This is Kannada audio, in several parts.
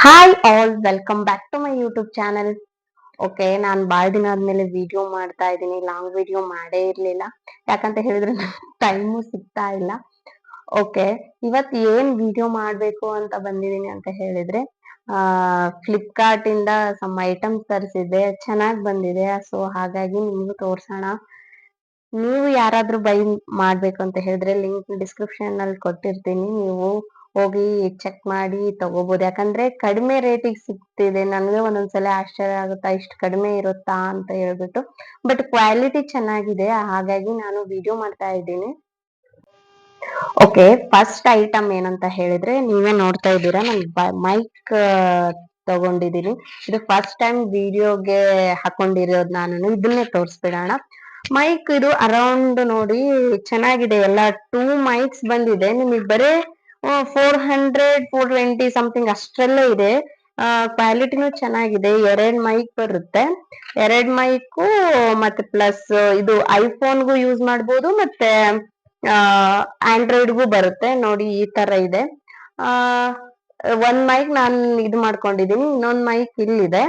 Hi all, welcome back to my YouTube channel. Okay, ನಾನು ಭಾಳ ದಿನ ಆದ್ಮೇಲೆ ವಿಡಿಯೋ ಮಾಡ್ತಾ ಇದ್ದೀನಿ. ಲಾಂಗ್ ವಿಡಿಯೋ ಮಾಡೇ ಇರ್ಲಿಲ್ಲ, ಯಾಕಂತ ಹೇಳಿದ್ರೆ ಟೈಮು ಸಿಗ್ತಾ ಇಲ್ಲ. ಓಕೆ, ಇವತ್ತು ಏನ್ ವಿಡಿಯೋ ಮಾಡ್ಬೇಕು ಅಂತ ಬಂದಿದ್ದೀನಿ ಅಂತ ಹೇಳಿದ್ರೆ, ಫ್ಲಿಪ್ಕಾರ್ಟ್ ಇಂದ ಸಮ್ ಐಟಮ್ಸ್ ತರಿಸಿದ್ದೆ, ಚೆನ್ನಾಗಿ ಬಂದಿದೆ. ಸೊ ಹಾಗಾಗಿ ನಿಮ್ಗೂ ತೋರ್ಸೋಣ. ನೀವು ಯಾರಾದ್ರೂ ಬೈ ಮಾಡ್ಬೇಕು ಅಂತ ಹೇಳಿದ್ರೆ ಲಿಂಕ್ ಡಿಸ್ಕ್ರಿಪ್ಷನ್ ಅಲ್ಲಿ ಕೊಟ್ಟಿರ್ತೀನಿ, ನೀವು ಹೋಗಿ ಚೆಕ್ ಮಾಡಿ ತಗೋಬಹುದು. ಯಾಕಂದ್ರೆ ಕಡಿಮೆ ರೇಟಿಗೆ ಸಿಗ್ತಿದೆ. ನನಗೆ ಒಂದೊಂದ್ಸಲ ಆಶ್ಚರ್ಯ ಆಗುತ್ತಾ, ಇಷ್ಟು ಕಡಿಮೆ ಇರುತ್ತಾ ಅಂತ ಹೇಳ್ಬಿಟ್ಟು. ಬಟ್ ಕ್ವಾಲಿಟಿ ಚೆನ್ನಾಗಿದೆ, ಹಾಗಾಗಿ ನಾನು ವಿಡಿಯೋ ಮಾಡ್ತಾ ಇದ್ದೀನಿ. ಓಕೆ, ಫಸ್ಟ್ ಐಟಮ್ ಏನಂತ ಹೇಳಿದ್ರೆ, ನೀವೇ ನೋಡ್ತಾ ಇದ್ದೀರಾ, ನಾನು ಮೈಕ್ ತಗೊಂಡಿದ್ದೀನಿ. ಇದು ಫಸ್ಟ್ ಟೈಮ್ ವಿಡಿಯೋಗೆ ಹಾಕೊಂಡಿರೋದು. ನಾನು ಇದನ್ನೇ ತೋರಿಸ್ಬಿಡೋಣ. ಮೈಕ್ ಇದು ಅರೌಂಡ್ ನೋಡಿ ಚೆನ್ನಾಗಿದೆ. ಎಲ್ಲ 2 ಮೈಕ್ಸ್ ಬಂದಿದೆ. ನಿಮಗೆ ಬರೇ 420 ಸಮಥಿಂಗ್ ಅಷ್ಟರಲ್ಲೇ ಇದೆ. ಕ್ವಾಲಿಟಿನೂ ಚೆನ್ನಾಗಿದೆ. 2 ಮೈಕ್ ಬರುತ್ತೆ. 2 ಮೈಕು ಮತ್ತೆ ಪ್ಲಸ್ ಇದು ಐಫೋನ್ಗೂ ಯೂಸ್ ಮಾಡ್ಬೋದು, ಮತ್ತೆ ಆಂಡ್ರಾಯ್ಡ್ಗೂ ಬರುತ್ತೆ. ನೋಡಿ ಈ ತರ ಇದೆ. ಒಂದ್ ಮೈಕ್ ನಾನು ಇದು ಮಾಡ್ಕೊಂಡಿದೀನಿ, ಇನ್ನೊಂದ್ ಮೈಕ್ ಇಲ್ಲಿದೆ.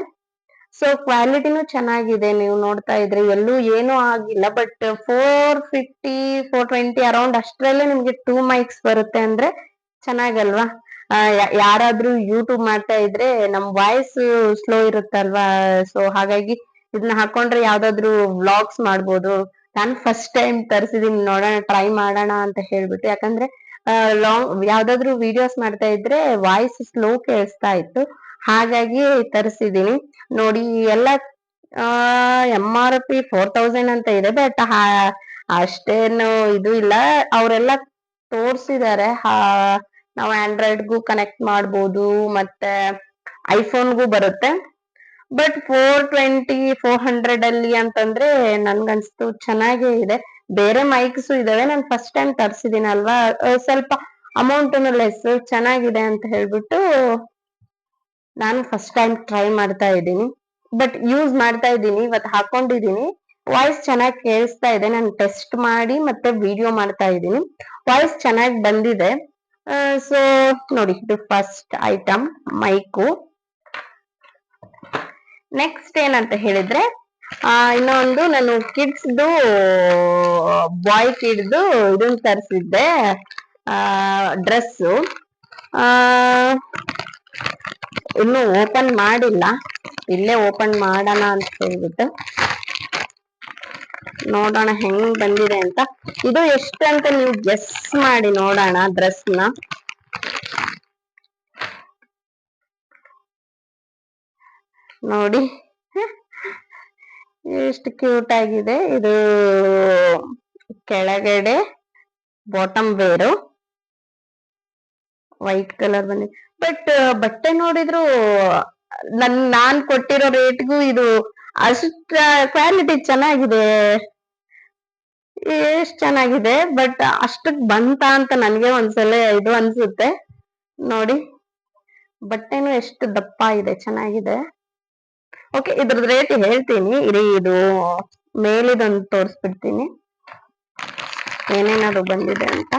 ಸೊ ಕ್ವಾಲಿಟಿನೂ ಚೆನ್ನಾಗಿದೆ. ನೀವು ನೋಡ್ತಾ ಇದ್ರೆ ಎಲ್ಲೂ ಏನೂ ಆಗಿಲ್ಲ. ಬಟ್ 450 420 ಅರೌಂಡ್ ಅಷ್ಟರಲ್ಲೇ ನಿಮ್ಗೆ 2 ಮೈಕ್ಸ್ ಬರುತ್ತೆ ಅಂದ್ರೆ ಚೆನ್ನಾಗಲ್ವಾ? ಯಾರಾದ್ರೂ ಯೂಟ್ಯೂಬ್ ಮಾಡ್ತಾ ಇದ್ರೆ ನಮ್ ವಾಯ್ಸ್ ಸ್ಲೋ ಇರುತ್ತಲ್ವಾ, ಸೊ ಹಾಗಾಗಿ ಇದನ್ನ ಹಾಕೊಂಡ್ರೆ ಯಾವ್ದಾದ್ರು ವ್ಲಾಗ್ಸ್ ಮಾಡ್ಬೋದು. ನಾನು ಫಸ್ಟ್ ಟೈಮ್ ತರಿಸಿದೀನಿ, ನೋಡೋಣ, ಟ್ರೈ ಮಾಡೋಣ ಅಂತ ಹೇಳ್ಬಿಟ್ಟು. ಯಾಕಂದ್ರೆ ಲಾಂಗ್ ಯಾವ್ದಾದ್ರು ವಿಡಿಯೋಸ್ ಮಾಡ್ತಾ ಇದ್ರೆ ವಾಯ್ಸ್ ಸ್ಲೋ ಕೇಳಿಸ್ತಾ ಇತ್ತು, ಹಾಗಾಗಿ ತರಿಸಿದೀನಿ. ನೋಡಿ ಎಲ್ಲ MRP 4000 ಅಂತ ಇದೆ. ಬಟ್ ಅಷ್ಟೇನು ಇದು ಇಲ್ಲ, ಅವರೆಲ್ಲ ತೋರ್ಸಿದ್ದಾರೆ. ನಾವು ಆಂಡ್ರಾಯ್ಡ್ಗೂ ಕನೆಕ್ಟ್ ಮಾಡ್ಬೋದು, ಮತ್ತೆ ಐಫೋನ್ಗೂ ಬರುತ್ತೆ. ಬಟ್ 420 400 ಅಲ್ಲಿ ಅಂತಂದ್ರೆ ನನ್ಗನ್ಸ್ತು ಚೆನ್ನಾಗೇ ಇದೆ. ಬೇರೆ ಮೈಕ್ಸ್ ಇದಾವೆ, ನಾನು ಫಸ್ಟ್ ಟೈಮ್ ತರ್ಸಿದೀನಲ್ವಾ, ಸ್ವಲ್ಪ ಅಮೌಂಟ್ ಲೆಸ್, ಚೆನ್ನಾಗಿದೆ ಅಂತ ಹೇಳ್ಬಿಟ್ಟು ನಾನು ಫಸ್ಟ್ ಟೈಮ್ ಟ್ರೈ ಮಾಡ್ತಾ ಇದ್ದೀನಿ. ಬಟ್ ಯೂಸ್ ಮಾಡ್ತಾ ಇದ್ದೀನಿ, ಇವತ್ತು ಹಾಕೊಂಡಿದ್ದೀನಿ. ವಾಯ್ಸ್ ಚೆನ್ನಾಗಿ ಕೇಳಿಸ್ತಾ ಇದೆ. ನಾನು ಟೆಸ್ಟ್ ಮಾಡಿ ಮತ್ತೆ ವಿಡಿಯೋ ಮಾಡ್ತಾ ಇದ್ದೀನಿ. ವಾಯ್ಸ್ ಚೆನ್ನಾಗಿ ಬಂದಿದೆ. ಸೊ ನೋಡಿ, ಇದು ಫಸ್ಟ್ ಐಟಮ್ ಮೈಕು. ನೆಕ್ಸ್ಟ್ ಏನಂತ ಹೇಳಿದ್ರೆ, ಇನ್ನೊಂದು ನಾನು ಕಿಡ್ಸ್ದು ಬಾಯ್ ಕಿಡ್ದು ಇದನ್ನ ತರಿಸಿದ್ದೆ, ಡ್ರೆಸ್ಸು. ಇನ್ನು ಓಪನ್ ಮಾಡಿಲ್ಲ, ಇಲ್ಲೇ ಓಪನ್ ಮಾಡೋಣ ಅಂತ ಹೇಳ್ಬಿಟ್ಟು ನೋಡೋಣ ಹೆಂಗ್ ಬಂದಿದೆ ಅಂತ. ಇದು ಎಷ್ಟಂತ ನೀವು ಗೆಸ್ ಮಾಡಿ ನೋಡೋಣ. ಡ್ರೆಸ್ನ ನೋಡಿ ಎಷ್ಟು ಕ್ಯೂಟ್ ಆಗಿದೆ. ಇದು ಕೆಳಗಡೆ ಬಾಟಮ್ ವೇರು ವೈಟ್ ಕಲರ್ ಬಂದಿದೆ. ಬಟ್ ಬಟ್ಟೆ ನೋಡಿದ್ರು ನಾನ್ ಕೊಟ್ಟಿರೋ ರೇಟ್ಗೂ ಇದು ಅಷ್ಟ ಕ್ವಾಲಿಟಿ ಚೆನ್ನಾಗಿದೆ, ಎಷ್ಟ್ ಚೆನ್ನಾಗಿದೆ. ಬಟ್ ಅಷ್ಟಕ್ ಬಂತ ಅಂತ ನನ್ಗೆ ಒಂದ್ಸಲ ಇದು ಅನ್ಸುತ್ತೆ. ನೋಡಿ ಬಟ್ಟೆನೂ ಎಷ್ಟು ದಪ್ಪ ಇದೆ, ಚೆನ್ನಾಗಿದೆ. ಓಕೆ, ಇದ್ರದ್ದು ರೇಟ್ ಹೇಳ್ತೀನಿ ಇರಿ. ಇದು ಮೇಲಿದೊಂದು ತೋರಿಸ್ಬಿಡ್ತೀನಿ ಏನೇನಾದ್ರು ಬಂದಿದೆ ಅಂತ.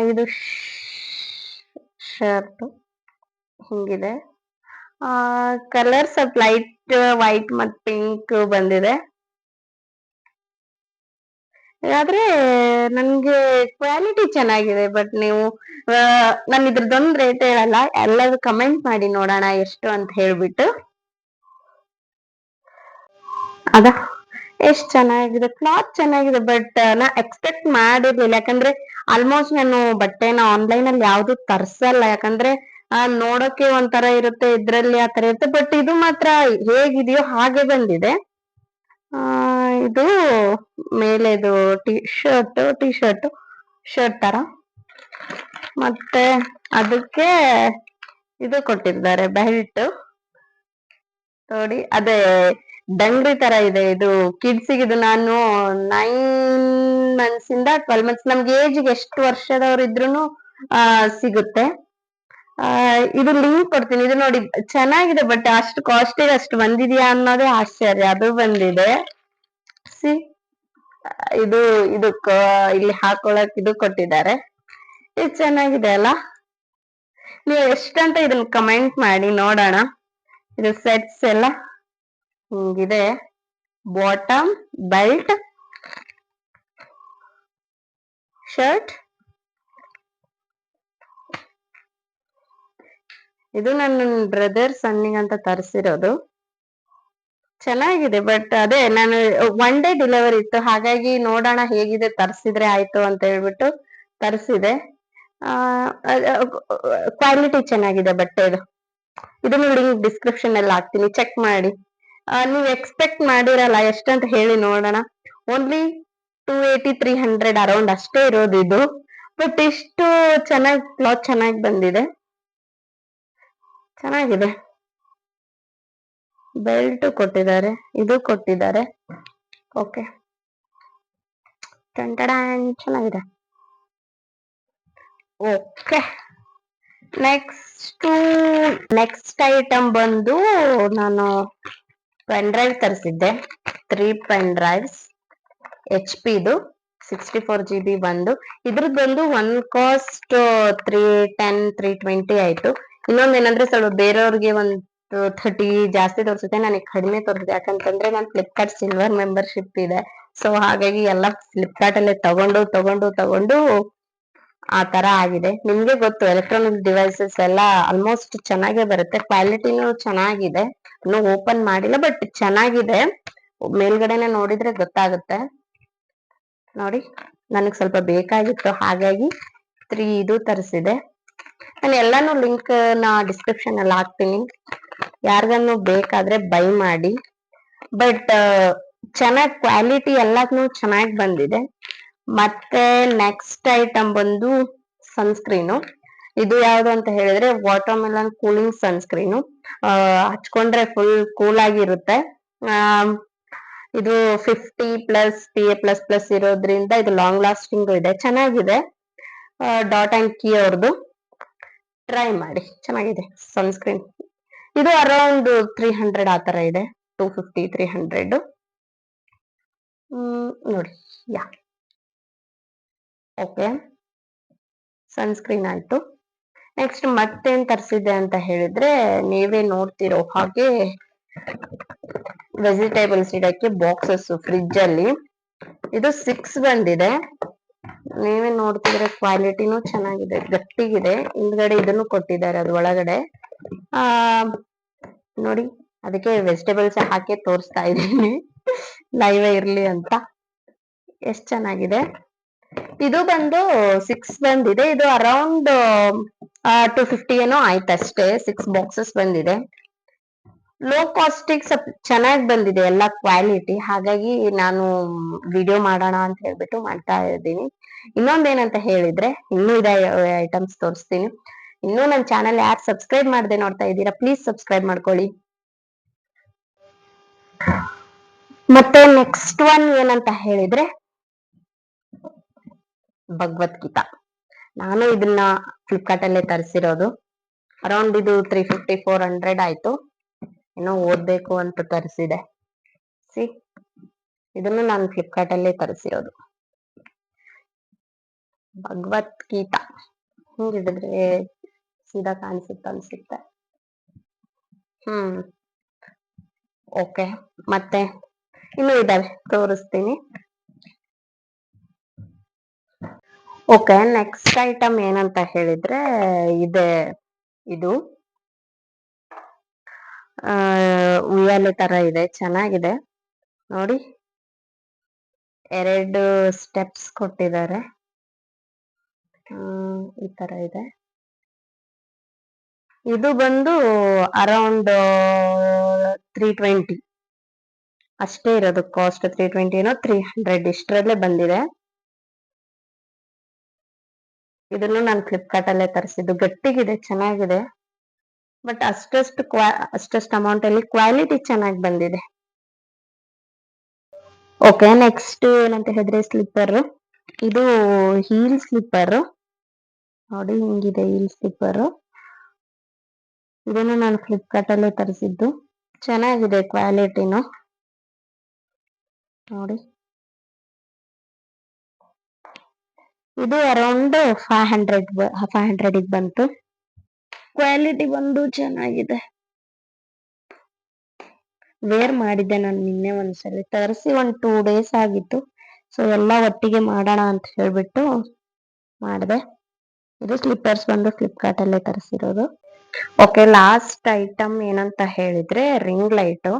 ಇದು ಶರ್ಟ್ ಹಿಂಗಿದೆ. ಕಲರ್ ಸ್ವಲ್ಪ ಲೈಟ್ ವೈಟ್ ಮತ್ತು ಪಿಂಕ್ ಬಂದಿದೆ. ಆದ್ರೆ ನನ್ಗೆ ಕ್ವಾಲಿಟಿ ಚೆನ್ನಾಗಿದೆ. ಬಟ್ ನೀವು ನಾನು ಇದ್ರದ್ದೊಂದು ರೇಟ್ ಹೇಳಲ್ಲ, ಎಲ್ಲರೂ ಕಮೆಂಟ್ ಮಾಡಿ ನೋಡೋಣ ಎಷ್ಟು ಅಂತ ಹೇಳ್ಬಿಟ್ಟು. ಅದ ಎಷ್ಟ್ ಚೆನ್ನಾಗಿದೆ, ಕ್ಲಾತ್ ಚೆನ್ನಾಗಿದೆ. ಬಟ್ ನಾ ಎಕ್ಸ್ಪೆಕ್ಟ್ ಮಾಡಿರ್ಲಿಲ್ಲ, ಯಾಕಂದ್ರೆ ಆಲ್ಮೋಸ್ಟ್ ನಾನು ಬಟ್ಟೆನ ಆನ್ಲೈನ್ ಅಲ್ಲಿ ಯಾವ್ದು ತರ್ಸಲ್ಲ. ಯಾಕಂದ್ರೆ ನೋಡೋಕೆ ಒಂಥರ ಇರುತ್ತೆ, ಇದ್ರಲ್ಲಿ ಆತರ ಇರುತ್ತೆ. ಬಟ್ ಇದು ಮಾತ್ರ ಹೇಗಿದೆಯೋ ಹಾಗೆ ಬಂದಿದೆ. ಇದು ಮೇಲೆ ಇದು ಟಿ ಶರ್ಟ್ ತರ, ಮತ್ತೆ ಅದಕ್ಕೆ ಇದು ಕೊಟ್ಟಿದ್ದಾರೆ ಬೆಲ್ಟ್. ನೋಡಿ ಅದೇ ಡಂಗ್ರಿ ತರ ಇದೆ. ಇದು ಕಿಡ್ಸಿಗೆ, ಇದು ನಾನು 9 months ಇಂದ 12 months, ನಮ್ಗೆ ಏಜ್ಗೆ ಎಷ್ಟು ವರ್ಷದವ್ರು ಇದ್ರೂನು ಸಿಗುತ್ತೆ. ಇದು ಲಿಂಕ್ ಕೊಡ್ತೀನಿ. ಇದು ನೋಡಿ ಚೆನ್ನಾಗಿದೆ, ಬಟ್ ಅಷ್ಟು ಕಾಸ್ಟಿಗೆ ಅಷ್ಟು ಬಂದಿದ್ಯಾ ಅನ್ನೋದೇ ಆಶ್ಚರ್ಯ. ಅದು ಬಂದಿದೆ. ಸಿ, ಇದು ಇಲ್ಲಿ ಹಾಕೊಳಕ್ ಇದು ಕೊಟ್ಟಿದ್ದಾರೆ. ಇದು ಚೆನ್ನಾಗಿದೆ ಅಲ್ಲ? ನೀವು ಎಷ್ಟಂತ ಇದನ್ನ ಕಮೆಂಟ್ ಮಾಡಿ ನೋಡೋಣ. ಇದು ಸೆಟ್ಸ್ ಎಲ್ಲ ಹಿಂಗಿದೆ. Bottom, belt, shirt. ಇದು ನನ್ನ ಬ್ರದರ್ ಸನ್ನಿಗಂತ ತರಿಸಿರೋದು. ಚೆನ್ನಾಗಿದೆ, ಬಟ್ ಅದೇ ನಾನು ಒನ್ ಡೇ ಡೆಲಿವರಿ ಇತ್ತು, ಹಾಗಾಗಿ ನೋಡೋಣ ಹೇಗಿದೆ, ತರಿಸಿದ್ರೆ ಆಯ್ತು ಅಂತ ಹೇಳ್ಬಿಟ್ಟು ತರಿಸಿದೆ. ಕ್ವಾಲಿಟಿ ಚೆನ್ನಾಗಿದೆ ಬಟ್ಟೆದು. ಇದನ್ನು ಲಿಂಕ್ ಡಿಸ್ಕ್ರಿಪ್ಷನ್ ಅಲ್ಲಿ ಹಾಕ್ತೀನಿ, ಚೆಕ್ ಮಾಡಿ. ನೀವು ಎಕ್ಸ್ಪೆಕ್ಟ್ ಮಾಡಿರಲ್ಲ, ಎಷ್ಟಂತ ಹೇಳಿ ನೋಡೋಣ. ಓನ್ಲಿ 280 300 ಅರೌಂಡ್ ಅಷ್ಟೇ ಇರೋದು ಇದು. ಬಟ್ ಇಷ್ಟು ಚೆನ್ನಾಗಿ ಕ್ಲಾತ್ ಚೆನ್ನಾಗಿ ಬಂದಿದೆ, ಚೆನ್ನಾಗಿದೆ. ಬೆಲ್ಟ್ ಕೊಟ್ಟಿದ್ದಾರೆ, ಇದು ಕೊಟ್ಟಿದ್ದಾರೆ. ಓಕೆ, ಚೆನ್ನಾಗಿದೆ. ಓಕೆ, ನೆಕ್ಸ್ಟ್ ಐಟಮ್ ಬಂದು ನಾನು ಪೆನ್ ಡ್ರೈವ್ ತರಿಸಿದ್ದೆ. 3 ಪೆನ್ ಡ್ರೈವ್ಸ್, HP ಇದು 64 GB ಬಂದು. ಇದ್ರದ್ದು ಬಂದು ಒನ್ ಕಾಸ್ಟ್ 310 320 ಆಯ್ತು. ಇನ್ನೊಂದೇನಂದ್ರೆ ಸ್ವಲ್ಪ ಬೇರೆಯವ್ರಿಗೆ ಒಂದು 30 ಜಾಸ್ತಿ ತೋರಿಸುತ್ತೆ, ನನಗೆ ಕಡಿಮೆ ತೋರಿಸುತ್ತೆ. ಯಾಕಂತಂದ್ರೆ ನಾನು ಫ್ಲಿಪ್ಕಾರ್ಟ್ ಸಿಲ್ವರ್ ಮೆಂಬರ್ಶಿಪ್ ಇದೆ. ಸೊ ಹಾಗಾಗಿ ಎಲ್ಲ ಫ್ಲಿಪ್ಕಾರ್ಟ್ ಅಲ್ಲೇ ತಗೊಂಡು ಆ ತರ ಆಗಿದೆ. ನಿಮ್ಗೆ ಗೊತ್ತು, ಎಲೆಕ್ಟ್ರಾನಿಕ್ ಡಿವೈಸಸ್ ಎಲ್ಲ ಆಲ್ಮೋಸ್ಟ್ ಚೆನ್ನಾಗೇ ಬರುತ್ತೆ. ಕ್ವಾಲಿಟಿನೂ ಚೆನ್ನಾಗಿದೆ. ಇನ್ನೂ ಓಪನ್ ಮಾಡಿಲ್ಲ, ಬಟ್ ಚೆನ್ನಾಗಿದೆ. ಮೇಲ್ಗಡೆನೆ ನೋಡಿದ್ರೆ ಗೊತ್ತಾಗುತ್ತೆ. ನೋಡಿ, ನನಗ್ ಸ್ವಲ್ಪ ಬೇಕಾಗಿತ್ತು, ಹಾಗಾಗಿ 3 ಇದು ತರಿಸಿದೆ. ನಾನು ಎಲ್ಲಾನು ಲಿಂಕ್ ಡಿಸ್ಕ್ರಿಪ್ಷನ್ ಅಲ್ಲಿ ಹಾಕ್ತೀನಿ, ಯಾರಿಗಾನು ಬೇಕಾದ್ರೆ ಬೈ ಮಾಡಿ. ಬಟ್ ಚೆನ್ನಾಗಿ ಕ್ವಾಲಿಟಿ ಎಲ್ಲಾನು ಚೆನ್ನಾಗಿ ಬಂದಿದೆ. ಮತ್ತೆ ನೆಕ್ಸ್ಟ್ ಐಟಮ್ ಬಂದು ಸನ್ಸ್ಕ್ರೀನು. ಇದು ಯಾವ್ದು ಅಂತ ಹೇಳಿದ್ರೆ ವಾಟರ್ ಮೆಲನ್ ಕೂಲಿಂಗ್ ಸನ್ಸ್ಕ್ರೀನು. ಹಚ್ಕೊಂಡ್ರೆ ಫುಲ್ ಕೂಲ್ ಆಗಿರುತ್ತೆ. ಇದು 50+PA++ ಇರೋದ್ರಿಂದ ಇದು ಲಾಂಗ್ ಲಾಸ್ಟಿಂಗ್ ಇದೆ, ಚೆನ್ನಾಗಿದೆ. ಡಾಟ್ ಅಂಡ್ ಕೀ ಅವ್ರದ್ದು, ಟ್ರೈ ಮಾಡಿ, ಚೆನ್ನಾಗಿದೆ ಸನ್ಸ್ಕ್ರೀನ್. ಇದು ಅರೌಂಡ್ 300 ಆತರ ಇದೆ, 250 300. ನೋಡಿ, ಯಾ ಓಕೆ, ಸನ್ಸ್ಕ್ರೀನ್ ಆಯ್ತು. ನೆಕ್ಸ್ಟ್ ಮತ್ತೇನ್ ತರಿಸಿದೆ ಅಂತ ಹೇಳಿದ್ರೆ, ನೀವೇ ನೋಡ್ತಿರೋ ಹಾಗೆ ವೆಜಿಟೇಬಲ್ಸ್ ಇಡಕ್ಕೆ ಬಾಕ್ಸಸ್ ಫ್ರಿಡ್ಜ್ ಅಲ್ಲಿ. ಇದು 6 ಬಂದಿದೆ. ನೀವೇ ನೋಡ್ತಿದ್ರೆ ಕ್ವಾಲಿಟಿನೂ ಚೆನ್ನಾಗಿದೆ, ಗಟ್ಟಿಗಿದೆ. ಹಿಂದ್ಗಡೆ ಇದನ್ನು ಕೊಟ್ಟಿದ್ದಾರೆ ಅದ್ರ ಒಳಗಡೆ. ನೋಡಿ, ಅದಕ್ಕೆ ವೆಜಿಟೇಬಲ್ಸ್ ಹಾಕಿ ತೋರಿಸ್ತಾ ಇದ್ದೀನಿ, ಲೈವ್ ಇರ್ಲಿ ಅಂತ. ಎಷ್ಟ್ ಚೆನ್ನಾಗಿದೆ. ಇದು ಬಂದು 6 ಬಂದಿದೆ. ಇದು ಅರೌಂಡ್ 250 ಏನೋ ಆಯ್ತಷ್ಟೇ. 6 ಬಾಕ್ಸಸ್ ಬಂದಿದೆ. ಲೋ ಕಾಸ್ಟಿಗೆ ಸ್ವಲ್ಪ ಚೆನ್ನಾಗಿ ಬಂದಿದೆ ಎಲ್ಲ ಕ್ವಾಲಿಟಿ, ಹಾಗಾಗಿ ನಾನು ವಿಡಿಯೋ ಮಾಡೋಣ ಅಂತ ಹೇಳ್ಬಿಟ್ಟು ಮಾಡ್ತಾ ಇದ್ದೀನಿ. ಇನ್ನೊಂದೇನಂತ ಹೇಳಿದ್ರೆ, ಇನ್ನೂ ಇದೆ ಐಟಮ್ಸ್ ತೋರಿಸ್ತೀನಿ. ಇನ್ನೂ ನನ್ನ ಚಾನೆಲ್ ಯಾರು ಸಬ್ಸ್ಕ್ರೈಬ್ ಮಾಡದೆ ನೋಡ್ತಾ ಇದ್ದೀರಾ, ಪ್ಲೀಸ್ ಸಬ್ಸ್ಕ್ರೈಬ್ ಮಾಡ್ಕೊಳ್ಳಿ. ಮತ್ತೆ ನೆಕ್ಸ್ಟ್ ಒನ್ ಏನಂತ ಹೇಳಿದ್ರೆ ಭಗವದ್ಗೀತಾ. ನಾನು ಇದನ್ನ ಫ್ಲಿಪ್ಕಾರ್ಟ್ ಅಲ್ಲೇ ತರಿಸಿರೋದು. ಅರೌಂಡ್ ಇದು 350 400 ಆಯ್ತು. ಏನೋ ಓದ್ಬೇಕು ಅಂತ ತರಿಸಿದೆ. ಸಿ, ಇದನ್ನು ನಾನು ಫ್ಲಿಪ್ಕಾರ್ಟ್ ಅಲ್ಲೇ ತರಿಸಿರೋದು. ಭಗವದ್ಗೀತಾ ಹಿಂಗಿದ್ರೆ ಸೀದಾ ಅನ್ಸುತ್ತೆ. ಓಕೆ, ಮತ್ತೆ ಇನ್ನು ಇದಾವೆ, ತೋರಿಸ್ತೀನಿ. ಓಕೆ, ನೆಕ್ಸ್ಟ್ ಐಟಮ್ ಏನಂತ ಹೇಳಿದ್ರೆ ಇದು ಉಯ್ಯಾಲೆ ತರ ಇದೆ, ಚೆನ್ನಾಗಿದೆ. ನೋಡಿ, 2 ಸ್ಟೆಪ್ಸ್ ಕೊಟ್ಟಿದ್ದಾರೆ. ಈ ತರ ಇದೆ. ಇದು ಬಂದು ಅರೌಂಡ್ 320 ಅಷ್ಟೇ ಇರೋದು ಕಾಸ್ಟ್. 320 ಏನೋ 300 ಇಷ್ಟರಲ್ಲೇ ಬಂದಿದೆ. ಇದನ್ನು ನಾನು ಫ್ಲಿಪ್ಕಾರ್ಟ್ ಅಲ್ಲೇ ತರಿಸಿದ್ದು. ಗಟ್ಟಿಗಿದೆ, ಚೆನ್ನಾಗಿದೆ. ಬಟ್ ಅಷ್ಟಷ್ಟು ಅಮೌಂಟ್ ಅಲ್ಲಿ ಕ್ವಾಲಿಟಿ ಚೆನ್ನಾಗಿ ಬಂದಿದೆ. ಓಕೆ, ನೆಕ್ಸ್ಟ್ ಏನಂತ ಹೇಳಿದ್ರೆ ಸ್ಲಿಪ್ಪರ್. ಇದು ಹೀಲ್ ಸ್ಲಿಪ್ಪರ್. ನೋಡಿ, ಹಿಂಗಿದೆ ಹೀಲ್ ಸ್ಲಿಪ್ಪರ್. ಇದನ್ನು ನಾನು ಫ್ಲಿಪ್ಕಾರ್ಟ್ ಅಲ್ಲೇ ತರಿಸಿದ್ದು. ಚೆನ್ನಾಗಿದೆ ಕ್ವಾಲಿಟಿನು ನೋಡಿ. ಇದು ಅರೌಂಡ್ 500 ಬಂತು. ಕ್ವಾಲಿಟಿ ಬಂದು ಚೆನ್ನಾಗಿದೆ. ವೇರ್ ಮಾಡಿದ್ದೆ ನಾನು ನಿನ್ನೆ ಒಂದ್ಸಲಿ, ತರಿಸಿ 2 ಡೇಸ್ ಆಗಿತ್ತು. ಸೊ ಎಲ್ಲ ಒಟ್ಟಿಗೆ ಮಾಡೋಣ ಅಂತ ಹೇಳ್ಬಿಟ್ಟು ಮಾಡಿದೆ. ಇದು ಸ್ಲಿಪ್ಪರ್ಸ್ ಬಂದು ಫ್ಲಿಪ್ಕಾರ್ಟ್ ಅಲ್ಲೇ ತರಿಸಿರೋದು. ಓಕೆ, ಲಾಸ್ಟ್ ಐಟಮ್ ಏನಂತ ಹೇಳಿದ್ರೆ ರಿಂಗ್ ಲೈಟ್.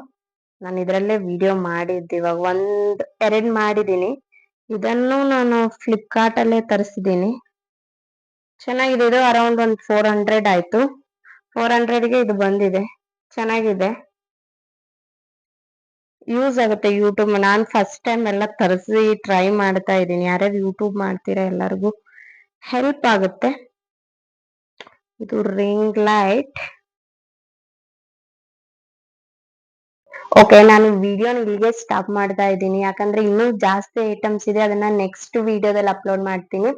ನಾನು ಇದರಲ್ಲೇ ವಿಡಿಯೋ ಮಾಡಿದ್ದೆ, ಇವಾಗ 2 ಮಾಡಿದ್ದೀನಿ. ಇದನ್ನು ನಾನು ಫ್ಲಿಪ್ಕಾರ್ಟ್ ಅಲ್ಲೇ ತರಿಸಿದ್ದೀನಿ. ಚೆನ್ನಾಗಿದೆ. ಇದು ಅರೌಂಡ್ 400 ಆಯ್ತು. 400ಗೆ ಇದು ಬಂದಿದೆ. ಚೆನ್ನಾಗಿದೆ, ಯೂಸ್ ಆಗುತ್ತೆ. ಯೂಟ್ಯೂಬ್ ನಾನು ಫಸ್ಟ್ ಟೈಮ್ ಎಲ್ಲ ತರಿಸಿ ಟ್ರೈ ಮಾಡ್ತಾ ಇದ್ದೀನಿ. ಯಾರ್ಯಾರು ಯೂಟ್ಯೂಬ್ ಮಾಡ್ತೀರಾ ಎಲ್ಲರಿಗೂ ಹೆಲ್ಪ್ ಆಗುತ್ತೆ. ಇದು ರಿಂಗ್ ಲೈಟ್. ಓಕೆ, ನಾನು ವಿಡಿಯೋನ ಇಲ್ಲಿಗೆ ಸ್ಟಾಪ್ ಮಾಡ್ತಾ ಇದ್ದೀನಿ. ಯಾಕಂದ್ರೆ ಇನ್ನೂ ಜಾಸ್ತಿ ಐಟಮ್ಸ್ ಇದೆ, ಅದನ್ನ ನೆಕ್ಸ್ಟ್ ವಿಡಿಯೋದಲ್ಲಿ ಅಪ್ಲೋಡ್ ಮಾಡ್ತೀನಿ.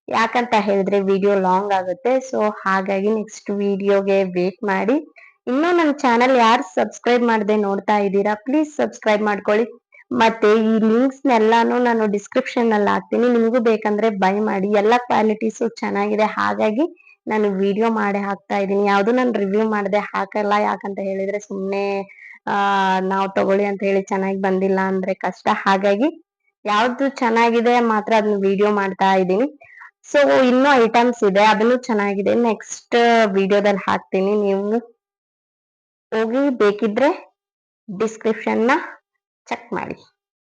ಯಾಕಂತ ಹೇಳಿದ್ರೆ ವಿಡಿಯೋ ಲಾಂಗ್ ಆಗುತ್ತೆ. ಸೊ ಹಾಗಾಗಿ ನೆಕ್ಸ್ಟ್ ವಿಡಿಯೋಗೆ ವೇಟ್ ಮಾಡಿ. ಇನ್ನೂ ನನ್ನ ಚಾನಲ್ ಯಾರು ಸಬ್ಸ್ಕ್ರೈಬ್ ಮಾಡದೆ ನೋಡ್ತಾ ಇದ್ದೀರಾ, ಪ್ಲೀಸ್ ಸಬ್ಸ್ಕ್ರೈಬ್ ಮಾಡ್ಕೊಳ್ಳಿ. ಮತ್ತೆ ಈ ಲಿಂಕ್ಸ್ ನೆಲ್ಲಾನು ನಾನು ಡಿಸ್ಕ್ರಿಪ್ಷನ್ ಅಲ್ಲಿ ಹಾಕ್ತೀನಿ. ನಿಮಗೂ ಬೇಕಂದ್ರೆ ಬೈ ಮಾಡಿ. ಎಲ್ಲ ಕ್ವಾಲಿಟೀಸು ಚೆನ್ನಾಗಿದೆ, ಹಾಗಾಗಿ ನಾನು ವಿಡಿಯೋ ಮಾಡಿ ಹಾಕ್ತಾ ಇದ್ದೀನಿ. ಯಾವ್ದು ನಾನು ರಿವ್ಯೂ ಮಾಡದೆ ಹಾಕಲ್ಲ. ಯಾಕಂತ ಹೇಳಿದ್ರೆ ಸುಮ್ಮನೆ ನಾವು ತಗೊಳ್ಳಿ ಅಂತ ಹೇಳಿ ಚೆನ್ನಾಗಿ ಬಂದಿಲ್ಲ ಅಂದ್ರೆ ಕಷ್ಟ. ಹಾಗಾಗಿ ಯಾವ್ದು ಚೆನ್ನಾಗಿದೆ ಮಾತ್ರ ಅದನ್ನ ವಿಡಿಯೋ ಮಾಡ್ತಾ ಇದ್ದೀನಿ. ಸೊ ಇನ್ನೂ ಐಟಮ್ಸ್ ಇದೆ, ಅದನ್ನು ಚೆನ್ನಾಗಿದೆ, ನೆಕ್ಸ್ಟ್ ವಿಡಿಯೋದಲ್ಲಿ ಹಾಕ್ತೀನಿ. ನೀವು ಹೋಗಿ ಬೇಕಿದ್ರೆ ಡಿಸ್ಕ್ರಿಪ್ಷನ್ ನ ಚೆಕ್ ಮಾಡಿ.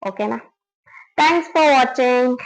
ಓಕೆನಾ? Thanks for watching.